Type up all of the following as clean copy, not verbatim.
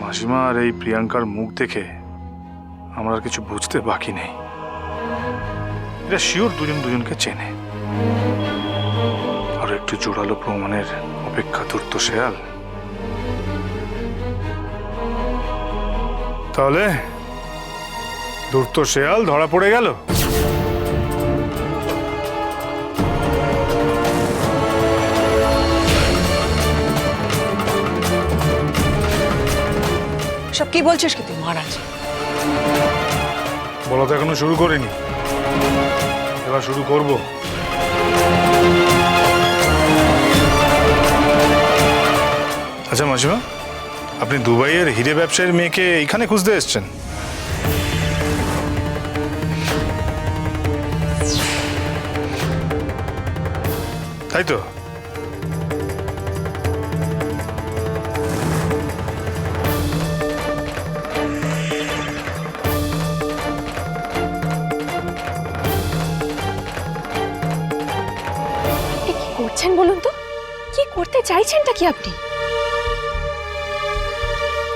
মাসিমা আর এই প্রিয়াঙ্কার মুখ দেখে আমার আর কিছু বুঝতে বাকি নেই। এটা শিওর দুজন দুজনকে চেনে। আর একটু জোরালো প্রমাণের অপেক্ষা ধূর্ত শেয়াল। তাহলে ধূর্ত শেয়াল ধরা পড়ে গেল। সব কি বলছিস কি তুই মহারাজ? বলা তো এখনো শুরু করিনি, এবার শুরু করব। আচ্ছা মাসিমা, আপনি দুবাইয়ের হিরে ব্যবসায়ীর মেয়েকে এইখানে খুঁজতে এসেছেন? তাই তো? করছেন বলুন তো, কি করতে চাইছেনটা কি আপনি?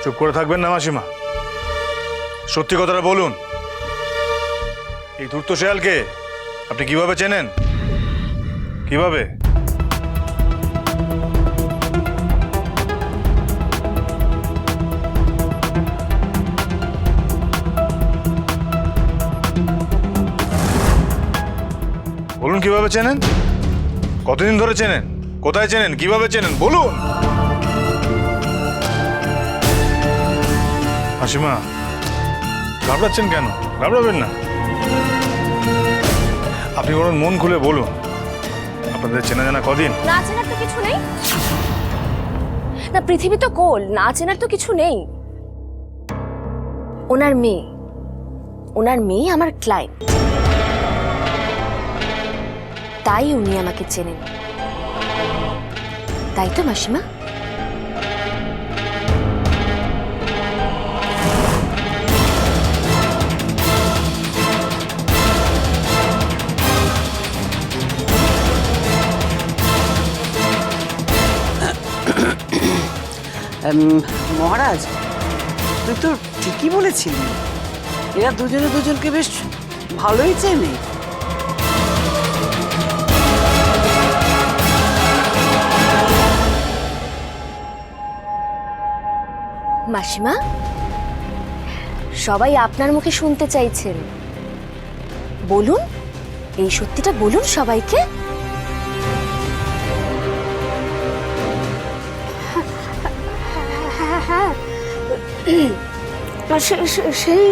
চুপ করে থাকবেন না মাসিমা, সত্যি কথাটা বলুন। এই ধূর্ত শেয়ালকে আপনি কিভাবে চেনেন? কিভাবে? বলুন কিভাবে চেনেন? কতদিন ধরে চেনেন? কোথায় চেনেন? কিভাবে চেনেন? বলুন। মাসিমা ঘাবড়াচ্ছেন কেন? ঘাবড়াবেন না, আপনি বরং মন খুলে বলুন আপনাদের চেনা জানা কদিন? না চেনার তো কিছু নেই না, পৃথিবী তো গোল, না চেনার তো কিছু নেই। ওনার মেয়ে আমার ক্লায়েন্ট, তাই উনি আমাকে চেনেন, তাই তো মাসিমা? মহারাজ, তুই তো ঠিকই বলেছিলি, এরা দুজনে দুজনকে বেশ ভালোই চেনে। মাসিমা, সবাই আপনার মুখে শুনতে চাইছেন, বলুন, এই সত্যিটা বলুন সবাইকে। হ্যাঁ, সেই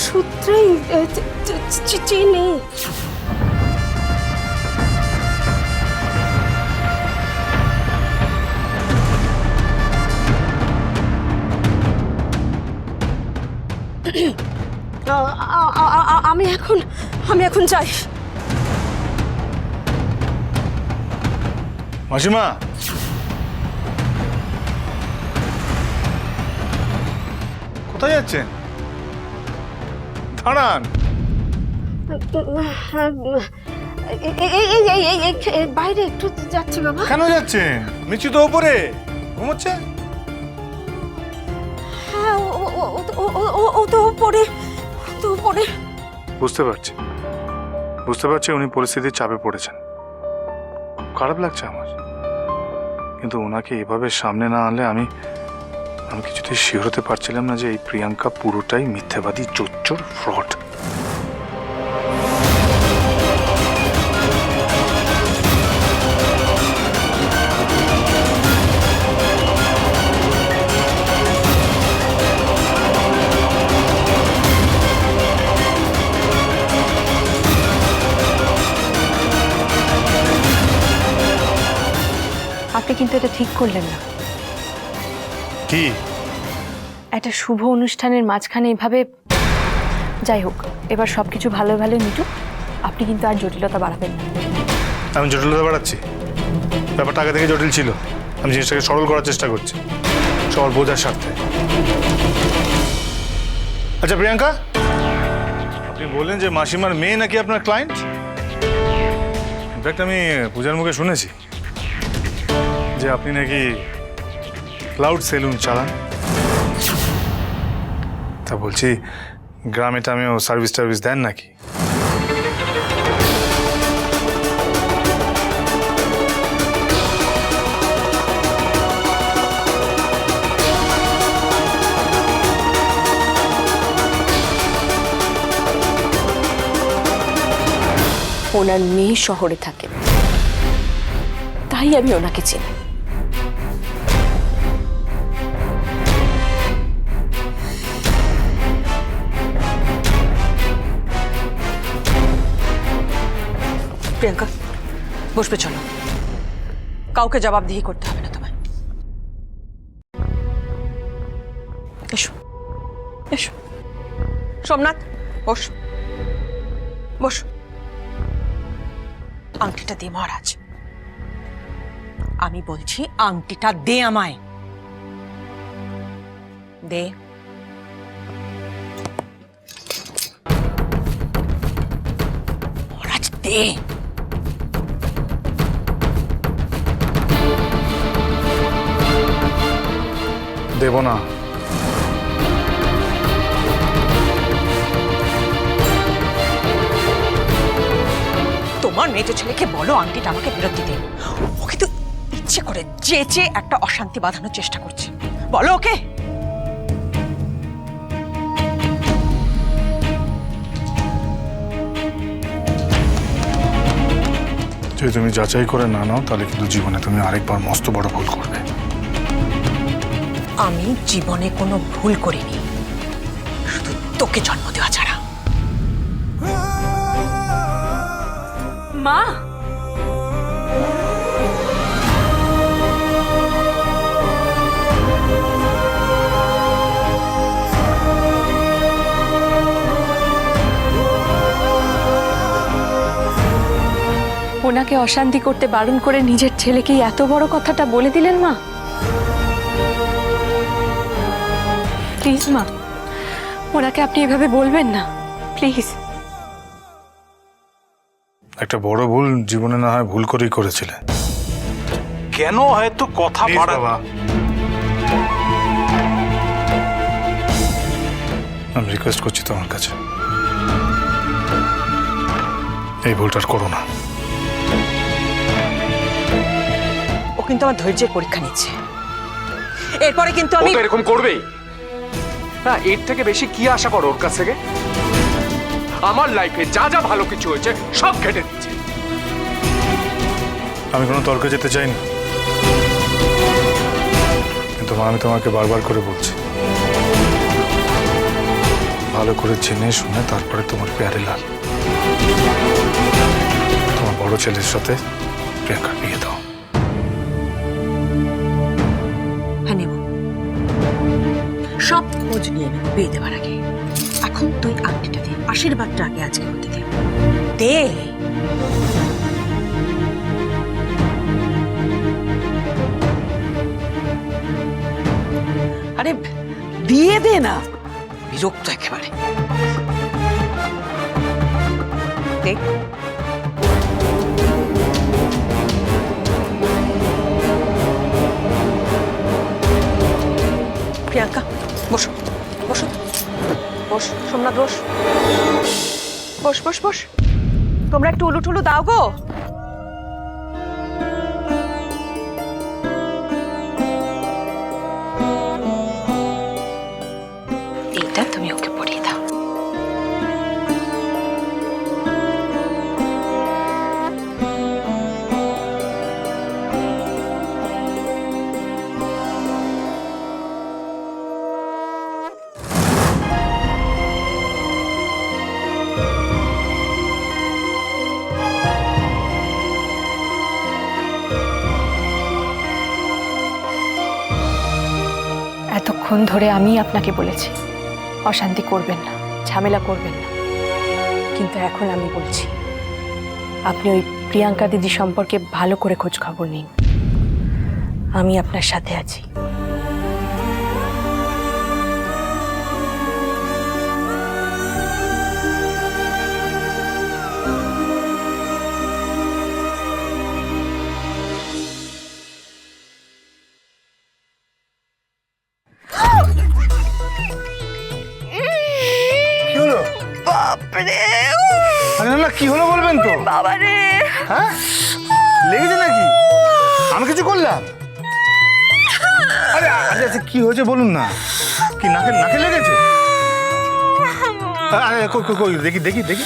সূত্রেই চিনি। আমি এখন যাই। মাসিমা, কোথায় যাচ্ছেন? দাঁড়ান। বাইরে একটু যাচ্ছি বাবা। কেন যাচ্ছেন? মিচু তো ওপরে ঘুমোচ্ছে। হ্যাঁ, ও তো উপরে। বুঝতে পারছি উনি পরিস্থিতির চাপে পড়েছেন। খারাপ লাগছে আমার, কিন্তু ওনাকে এভাবে সামনে না আনলে আমি কিছুতেই শিওর হতে পারছিলাম না যে এই প্রিয়াঙ্কা পুরোটাই মিথ্যাবাদী, চোর, ফ্রড। আপনি কিন্তু এটা ঠিক করলেন না। কি? একটা শুভ অনুষ্ঠানের মাঝখানে এভাবে, যাই হোক, এবার সবকিছু ভালো ভালো মিটুক, আপনি কিন্তু আর জটিলতা বাড়াবেন না। আমি জটিলতা বাড়াচ্ছি? ব্যাপারটা আগে থেকে জটিল ছিল, আমি জিনিসটাকে সরল করার চেষ্টা করছি, সবার বোঝার স্বার্থে। আচ্ছা প্রিয়াঙ্কা, আপনি বললেন যে মাসিমার মেয়ে নাকি আপনার ক্লায়েন্ট। ইনফ্যাক্ট আমি পূজার মুখে শুনেছি যে আপনি নাকি ক্লাউড সেলুন চালান। তা বলছি গ্রামে টামেও সার্ভিস টার্ভিস দেন নাকি? ওনার মেয়ে শহরে থাকে, তাই আমি ওনাকে চিনি। প্রিয়াঙ্কা, বসবে চলো। কাউকে জবাবদিহি করতে হবে না তোমায়। এসো এসো। সোমনাথ, বস বস। আংটিটা দে মহারাজ। আমি বলছি আংটিটা দে আমায়, দে। মহারাজ দে। দেব না। তোমার মেয়েটো ছেলেকে বলো আংটিটা আমাকে ফেরত দিতে। ওকে তো ইচ্ছে করে চেয়ে একটা অশান্তি বাঁধানোর চেষ্টা করছে। বলো ওকে। যদি তুমি যাচাই করে না নাও তাহলে কিন্তু জীবনে তুমি আরেকবার মস্ত বড় ভুল করবে। আমি জীবনে কোনো ভুল করিনি, শুধু তোকে জন্ম দেওয়া ছাড়া। মা, ওনাকে অশান্তি করতে বারণ করে নিজের ছেলেকে এত বড় কথাটা বলে দিলেন মা। প্লিজ মা, ওনাকে আপনি এভাবে বলবেন না, প্লিজ। একটা বড় ভুল জীবনে না হয় ভুল করেই করেছিলে। কেন হয়তো কথা Please, বাড়া বাবা, আমি রিকোয়েস্ট করছি তোমার কাছে, এই ভুলটা আর করো না। ও কিন্তু আমার ধৈর্যের পরীক্ষা নিচ্ছে। এরপরে কিন্তু ও আমি তো এরকম করবেই না। এর থেকে বেশি কি আশা করো ওর কাছ থেকে? আমার লাইফে যা যা ভালো কিছু হয়েছে সব কেটে দিচ্ছে। আমি কোনো তর্কে যেতে চাই না, কিন্তু মা, আমি তোমাকে বারবার করে বলছি, ভালো করে জেনে শুনে তারপরে তোমার প্যারে লাল তোমার বড় ছেলের সাথে প্রিয়াঙ্কার বিয়ে দাও। হ্যাঁ নেব, সব খোঁজ নিয়ে নেব বিয়ে দেওয়ার আগে। এখন তুই আংটিটা দে, আশীর্বাদটা আগে আজকে হতে দে। দে। আরে দিয়ে দে না, বিরক্ত একেবারে। দে। প্রিয়াঙ্কা, বসো বসো বস। সোমনাথ বস বস বস বস। তোমরা একটু উলু টুলু দাও গো। এইটা তুমি ওকে পরিয়ে দাও। এতক্ষণ ধরে আমি আপনাকে বলেছি অশান্তি করবেন না, ঝামেলা করবেন না, কিন্তু এখন আমি বলছি আপনি ওই প্রিয়াঙ্কা দিদি সম্পর্কে ভালো করে খোঁজ খবর নিন। আমি আপনার সাথে আছি। বাপরে আরে না কি হলো বলবেন তো? বাবা রে হ্যাঁ লেগেছে নাকি? আমি কিছু করলাম? আরে আরে আচ্ছা কি হয়েছে বলুন না। কি নাকে নাকে লেগেছে? আরে কই কই কই দেখি দেখি দেখি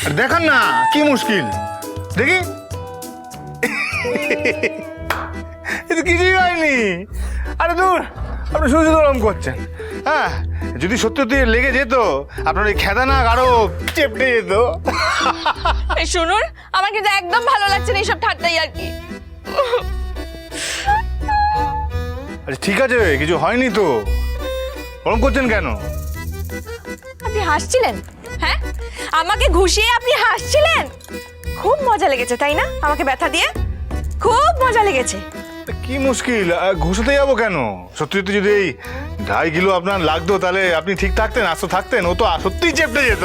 আরে দেখান না কি মুশকিল দেখি। এটা কিছুই হয়নি। আরে দূর আপনি শুধু শুধু ওরম করছেন। হ্যাঁ যদি সত্যি সত্যি লেগে যেত আপনার ওই খেদা না আরো চেপটে যেত। শুনুন আমার কিন্তু একদম ভালো লাগছে না এইসব ঠাট্টাই আর কি। আচ্ছা ঠিক আছে কিছু হয়নি তো, ওরম করছেন কেন? আপনি হাসছিলেন? হ্যাঁ আমাকে ঘুষিয়ে আপনি হাসছিলেন? খুব মজা লেগেছে তাই না আমাকে ব্যথা দিয়ে? খুব মজা লেগেছে। কি মুশকিল ঘুষোতে যাবো কেন? সত্যি সত্যি যদি এই 2.5 কিলো আপনার লাগতো তাহলে আপনি ঠিক থাকতেন, আস্ত থাকতেন। ও তো সত্যিই চেপটে যেত।